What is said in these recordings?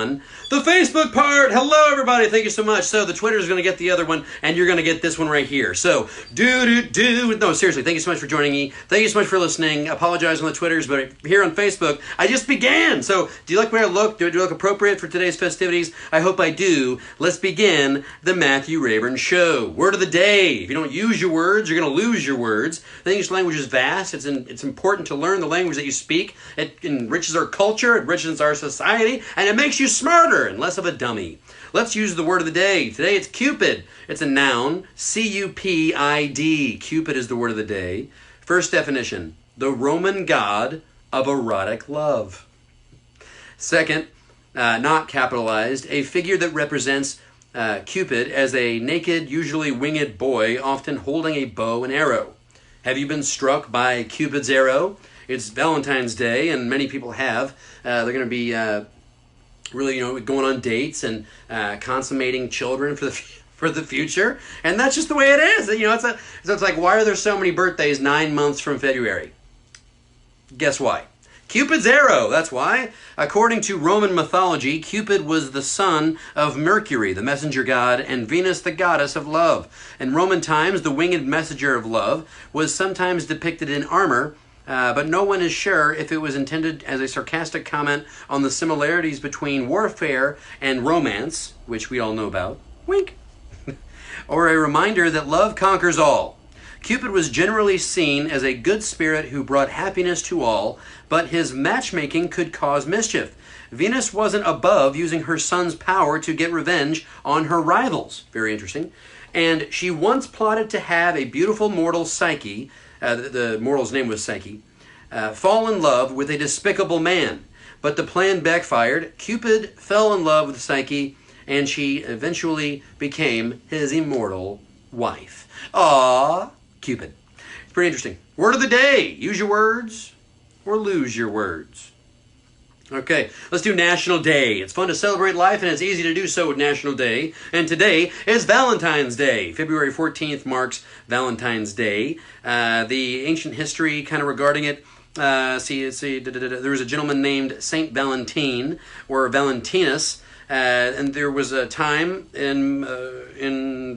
The Facebook part. Hello, everybody. Thank you so much. So the Twitter's going to get the other one, and you're going to get this one right here. So no, seriously. Thank you so much for joining me. Thank you so much for listening. Apologize on the Twitters, but here on Facebook, I just began. So do you like the way I look? Do I look appropriate for today's festivities? I hope I do. Let's begin the Matthew Rayburn Show. Word of the day. If you don't use your words, you're going to lose your words. The English language is vast. It's important to learn the language that you speak. It enriches our culture. It enriches our society, and it makes you smarter and less of a dummy. Let's use the word of the day. Today it's Cupid. It's a noun, C-U-P-I-D. Cupid is the word of the day. First definition, the Roman god of erotic love. Second, not capitalized, a figure that represents Cupid as a naked, usually winged boy, often holding a bow and arrow. Have you been struck by Cupid's arrow? It's Valentine's Day, and many people have. They're going to be really, going on dates and consummating children for the future, and that's just the way it is. It's like, why are there so many birthdays 9 months from February? Guess why? Cupid's arrow, that's why. According to Roman mythology, Cupid was the son of Mercury, the messenger god, and Venus, the goddess of love. In Roman times, the winged messenger of love was sometimes depicted in armor, but no one is sure if it was intended as a sarcastic comment on the similarities between warfare and romance, which we all know about, wink, or a reminder that love conquers all. Cupid was generally seen as a good spirit who brought happiness to all, but his matchmaking could cause mischief. Venus wasn't above using her son's power to get revenge on her rivals. Very interesting. And she once plotted to have a beautiful mortal, Psyche, the mortal's name was Psyche, fall in love with a despicable man. But the plan backfired. Cupid fell in love with Psyche, and she eventually became his immortal wife. Aww, Cupid. It's pretty interesting. Word of the day. Use your words or lose your words. Okay, let's do National Day. It's fun to celebrate life, and it's easy to do so with National Day. And today is Valentine's Day. February 14th marks Valentine's Day. The ancient history kind of regarding it, there was a gentleman named Saint Valentine, or Valentinus, and there was a time in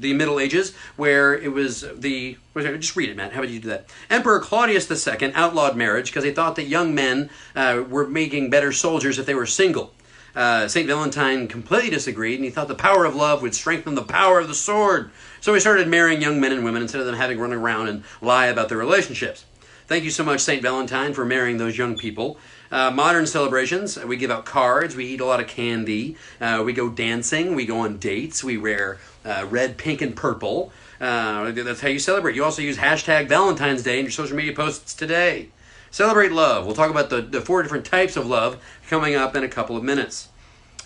the Middle Ages where it was just read it, Matt. How about you do that? Emperor Claudius II outlawed marriage because he thought that young men were making better soldiers if they were single. St. Valentine completely disagreed, and he thought the power of love would strengthen the power of the sword. So he started marrying young men and women instead of them having to run around and lie about their relationships. Thank you so much, St. Valentine, for marrying those young people. Modern celebrations, we give out cards, we eat a lot of candy, we go dancing, we go on dates, we wear red, pink, and purple. That's how you celebrate. You also use hashtag Valentine's Day in your social media posts today. Celebrate love. We'll talk about the 4 different types of love coming up in a couple of minutes.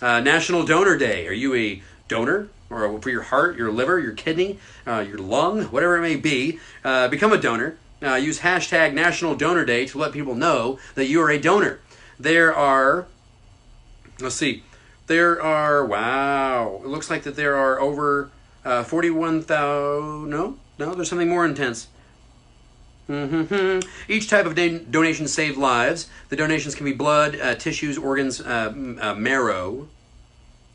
National Donor Day. Are you a donor? Or for your heart, your liver, your kidney, your lung, whatever it may be, become a donor. Use hashtag National Donor Day to let people know that you are a donor. There are, it looks like that there are over 41,000, no, there's something more intense. Each type of donation saved lives. The donations can be blood, tissues, organs, marrow.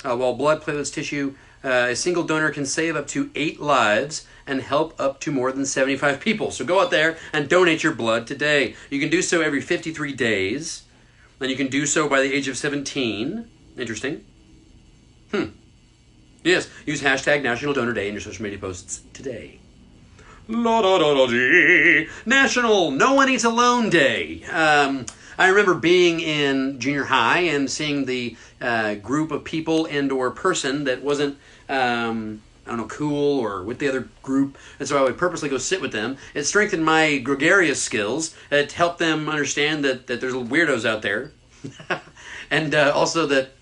While blood, platelets, tissue, a single donor can save up to 8 lives and help up to more than 75 people. So go out there and donate your blood today. You can do so every 53 days, and you can do so by the age of 17. Interesting. Yes, use hashtag National Donor Day in your social media posts today. National No One Eats Alone Day. I remember being in junior high and seeing the group of people and or person that wasn't, cool or with the other group, and so I would purposely go sit with them. It strengthened my gregarious skills. It helped them understand that there's weirdos out there, and also that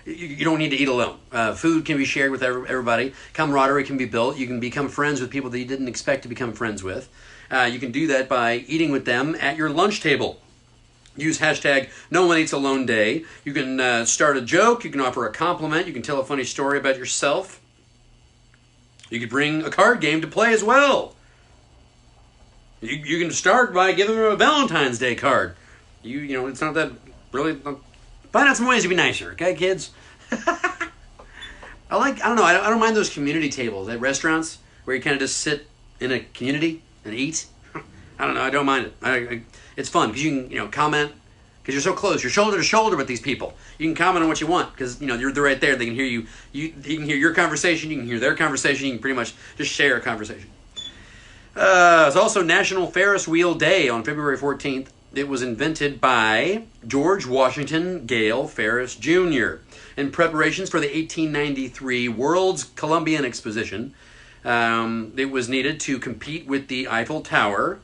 you don't need to eat alone. Food can be shared with everybody. Camaraderie can be built. You can become friends with people that you didn't expect to become friends with. You can do that by eating with them at your lunch table. Use hashtag No One Eats Alone Day. You can start a joke. You can offer a compliment. You can tell a funny story about yourself. You could bring a card game to play as well. You can start by giving them a Valentine's Day card. It's not that really Find out some ways to be nicer, okay, kids? I don't know, I don't mind those community tables at restaurants where you kind of just sit in a community and eat. I don't know, I don't mind it. It's fun because you can, comment, because you're so close. You're shoulder to shoulder with these people. You can comment on what you want because, they're right there. They can hear you. You can hear your conversation. You can hear their conversation. You can pretty much just share a conversation. It's also National Ferris Wheel Day on February 14th. It was invented by George Washington Gale Ferris Jr. in preparations for the 1893 World's Columbian Exposition. It was needed to compete with the Eiffel Tower.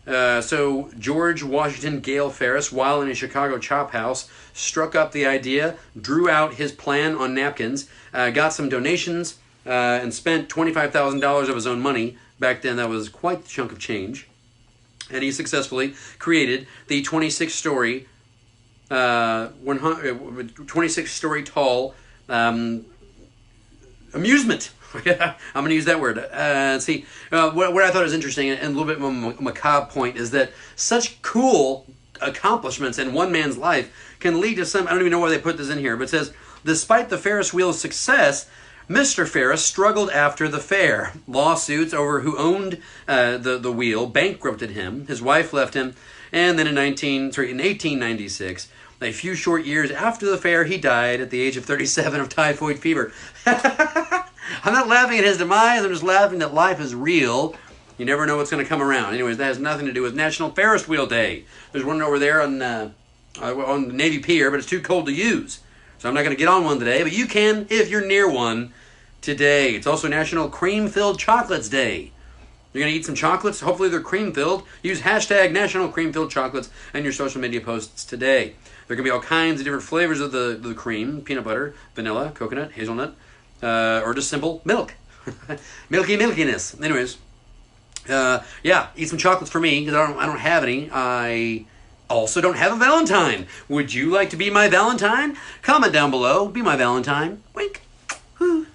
So George Washington Gale Ferris, while in a Chicago chop house, struck up the idea, drew out his plan on napkins, got some donations, and spent $25,000 of his own money. Back then, that was quite the chunk of change. And he successfully created the 26-story tall amusement. I'm going to use that word. What I thought was interesting and a little bit of a macabre point is that such cool accomplishments in one man's life can lead to some, I don't even know why they put this in here, but it says, despite the Ferris wheel's success, Mr. Ferris struggled after the fair. Lawsuits over who owned the wheel bankrupted him. His wife left him, and then in 1896, a few short years after the fair, he died at the age of 37 of typhoid fever. I'm not laughing at his demise. I'm just laughing that life is real. You never know what's going to come around. Anyways, that has nothing to do with National Ferris Wheel Day. There's one over there on the Navy Pier, but it's too cold to use. So I'm not going to get on one today, but you can if you're near one today. It's also National Cream-Filled Chocolates Day. You're going to eat some chocolates. Hopefully they're cream-filled. Use hashtag National Cream-Filled Chocolates in your social media posts today. There are going to be all kinds of different flavors of the cream. Peanut butter, vanilla, coconut, hazelnut, or just simple milk. Milkiness. Anyways, eat some chocolates for me because I don't have any. I also don't have a Valentine. Would you like to be my Valentine? Comment down below. Be my Valentine. Wink. Woo.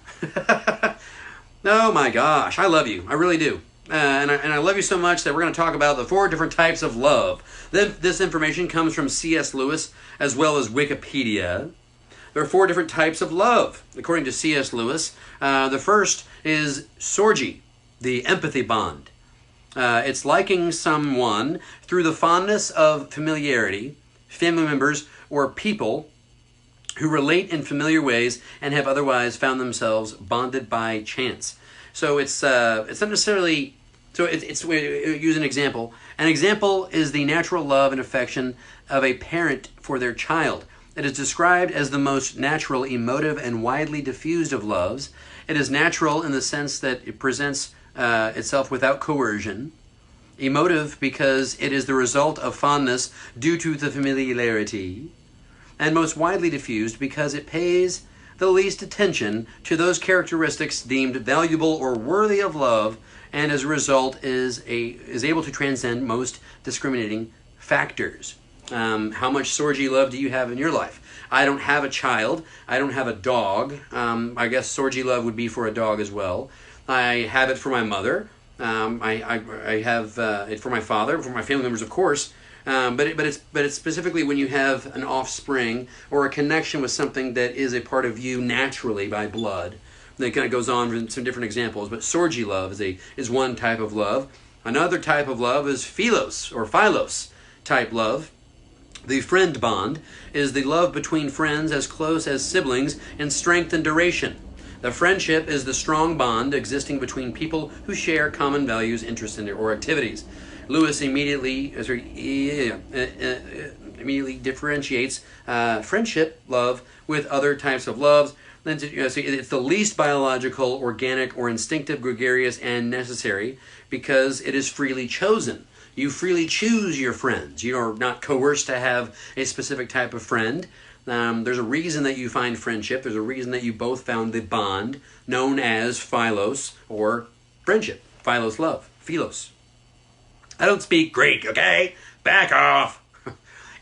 Oh my gosh, I love you. I really do. And I love you so much that we're going to talk about the 4 different types of love. This information comes from C.S. Lewis as well as Wikipedia. There are 4 different types of love, according to C.S. Lewis. The first is Sorge, the empathy bond. It's liking someone through the fondness of familiarity, family members, or people who relate in familiar ways and have otherwise found themselves bonded by chance. So it's not necessarily... So use an example. An example is the natural love and affection of a parent for their child. It is described as the most natural, emotive, and widely diffused of loves. It is natural in the sense that it presents itself without coercion. Emotive because it is the result of fondness due to the familiarity. And most widely diffused because it pays the least attention to those characteristics deemed valuable or worthy of love, and as a result is able to transcend most discriminating factors. How much Sorge love do you have in your life? I don't have a child. I don't have a dog. I guess Sorge love would be for a dog as well. I have it for my mother. I have it for my father, for my family members, of course. But it's specifically when you have an offspring or a connection with something that is a part of you naturally by blood. And it kind of goes on with some different examples. But Sorge love is one type of love. Another type of love is Philios or Philos type love. The friend bond is the love between friends as close as siblings in strength and duration. The friendship is the strong bond existing between people who share common values, interests, or activities. Lewis immediately differentiates friendship love with other types of loves. So it's the least biological, organic, or instinctive, gregarious, and necessary because it is freely chosen. You freely choose your friends. You are not coerced to have a specific type of friend. There's a reason that you find friendship. There's a reason that you both found the bond known as Philos or friendship. Philos love. Philos. I don't speak Greek, okay? Back off.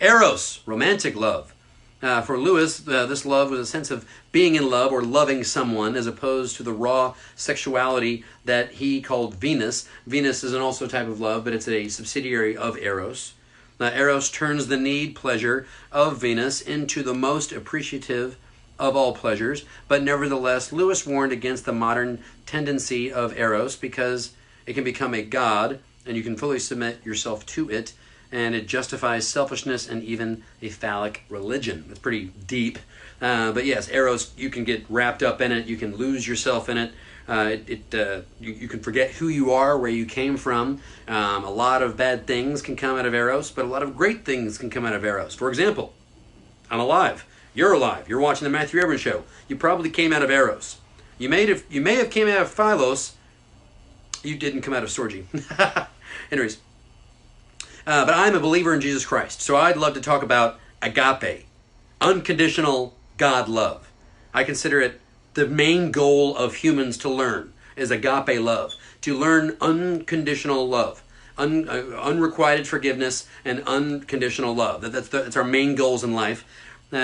Eros, romantic love. For Lewis, this love was a sense of being in love or loving someone as opposed to the raw sexuality that he called Venus. Venus is also a type of love, but it's a subsidiary of Eros. Eros turns the need pleasure of Venus into the most appreciative of all pleasures, but nevertheless, Lewis warned against the modern tendency of Eros because it can become a god, and you can fully submit yourself to it, and it justifies selfishness and even a phallic religion. It's pretty deep. But yes, Eros, you can get wrapped up in it. You can lose yourself in it. You can forget who you are, where you came from. A lot of bad things can come out of Eros, but a lot of great things can come out of Eros. For example, I'm alive. You're alive. You're watching the Matthew Evans Show. You probably came out of Eros. You may have came out of Philios. You didn't come out of Sorge. Anyways. But I'm a believer in Jesus Christ, so I'd love to talk about agape, unconditional God love. I consider it the main goal of humans to learn is agape love, to learn unconditional love, unrequited forgiveness, and unconditional love. That's our main goals in life.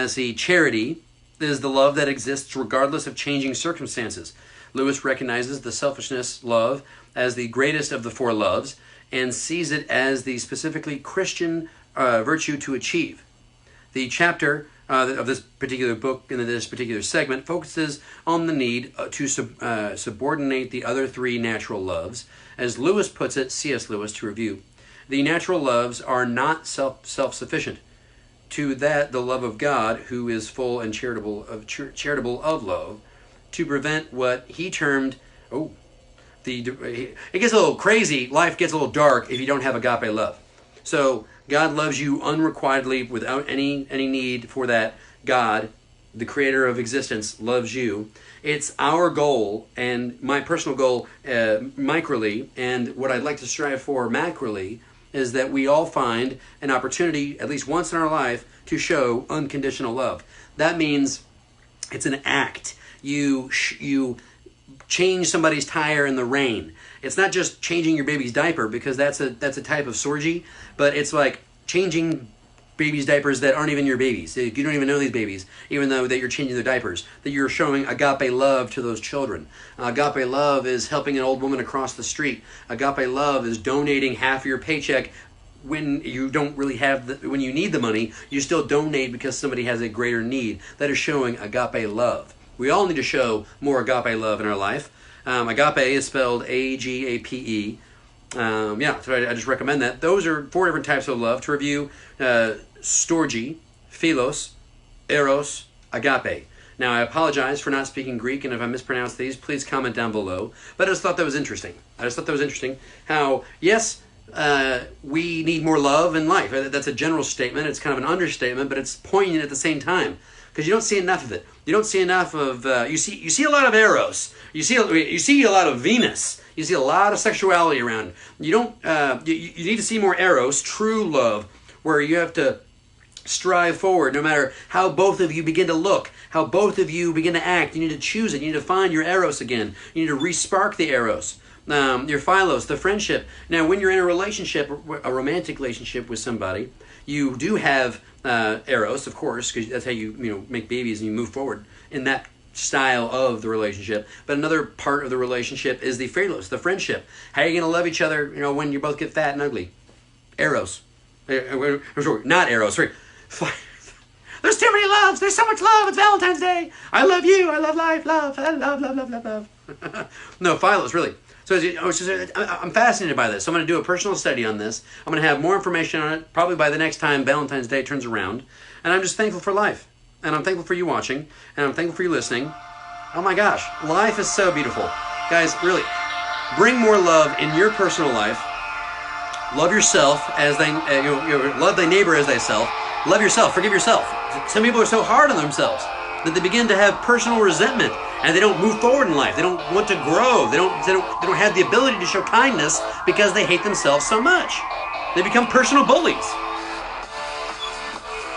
See, charity is the love that exists regardless of changing circumstances. Lewis recognizes the selfishness love as the greatest of the four loves, and sees it as the specifically Christian virtue to achieve. The chapter of this particular book, in this particular segment, focuses on the need to subordinate the other three natural loves. As Lewis puts it, C.S. Lewis, to review, the natural loves are not self-sufficient. To that, the love of God, who is full and charitable of love, to prevent what he termed, it gets a little crazy. Life gets a little dark if you don't have agape love. So God loves you unrequitedly without any need for that. God, the creator of existence, loves you. It's our goal, and my personal goal micrally, and what I'd like to strive for macroly, is that we all find an opportunity, at least once in our life, to show unconditional love. That means it's an act. You change somebody's tire in the rain. It's not just changing your baby's diaper, because that's a type of Sorge, but it's like changing babies' diapers that aren't even your babies. You don't even know these babies, even though that you're changing their diapers. That you're showing agape love to those children. Agape love is helping an old woman across the street. Agape love is donating half of your paycheck when you don't really have when you need the money. You still donate because somebody has a greater need. That is showing agape love. We all need to show more agape love in our life. Agape is spelled A-G-A-P-E. So I just recommend that. Those are 4 different types of love. To review, Sorge, Philios, Eros, Agape. Now, I apologize for not speaking Greek, and if I mispronounce these, please comment down below. But I just thought that was interesting. How, yes, we need more love in life. That's a general statement. It's kind of an understatement, but it's poignant at the same time, because you don't see enough of it. You don't see enough of, you see a lot of Eros. You see a lot of Venus. You see a lot of sexuality around. You don't, you need to see more Eros, true love, where you have to strive forward no matter how both of you begin to look, how both of you begin to act. You need to choose it. You need to find your Eros again. You need to re-spark the Eros. Your Philios, the friendship. Now, when you're in a relationship, a romantic relationship with somebody, you do have Eros, of course, because that's how you make babies and you move forward in that style of the relationship. But another part of the relationship is the Philios, the friendship. How are you going to love each other, when you both get fat and ugly? Eros. Not Eros. Sorry. There's too many loves. There's so much love. It's Valentine's Day. I love you. I love life. Love. I love. No, Philios, really. So I'm fascinated by this. So I'm going to do a personal study on this. I'm going to have more information on it probably by the next time Valentine's Day turns around. And I'm just thankful for life. And I'm thankful for you watching. And I'm thankful for you listening. Oh my gosh. Life is so beautiful. Guys, really, bring more love in your personal life. Love yourself as love thy neighbor as thyself. Love yourself. Forgive yourself. Some people are so hard on themselves that they begin to have personal resentment, and they don't move forward in life. They don't want to grow. They don't have the ability to show kindness because they hate themselves so much. They become personal bullies.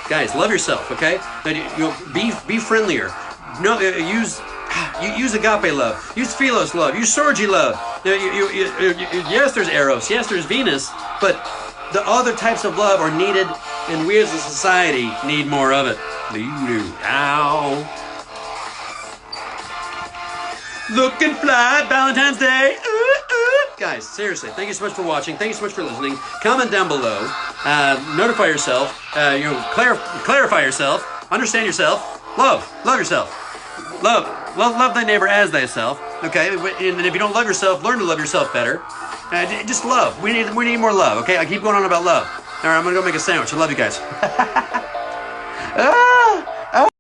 Guys, love yourself, okay? Be friendlier. No, use agape love. Use Philios love. Use Sorge love. Yes, there's Eros. Yes, there's Venus. But the other types of love are needed, and we as a society need more of it. Ow. Looking fly, Valentine's Day. Ooh, ooh. guys, seriously, thank you so much for watching. Thank you so much for listening. Comment down below. Notify yourself. Clarify yourself. Understand yourself. Love yourself. Love thy neighbor as thyself. Okay, and if you don't love yourself, learn to love yourself better. Just love. We need more love. Okay, I keep going on about love. All right, I'm gonna go make a sandwich. I love you guys.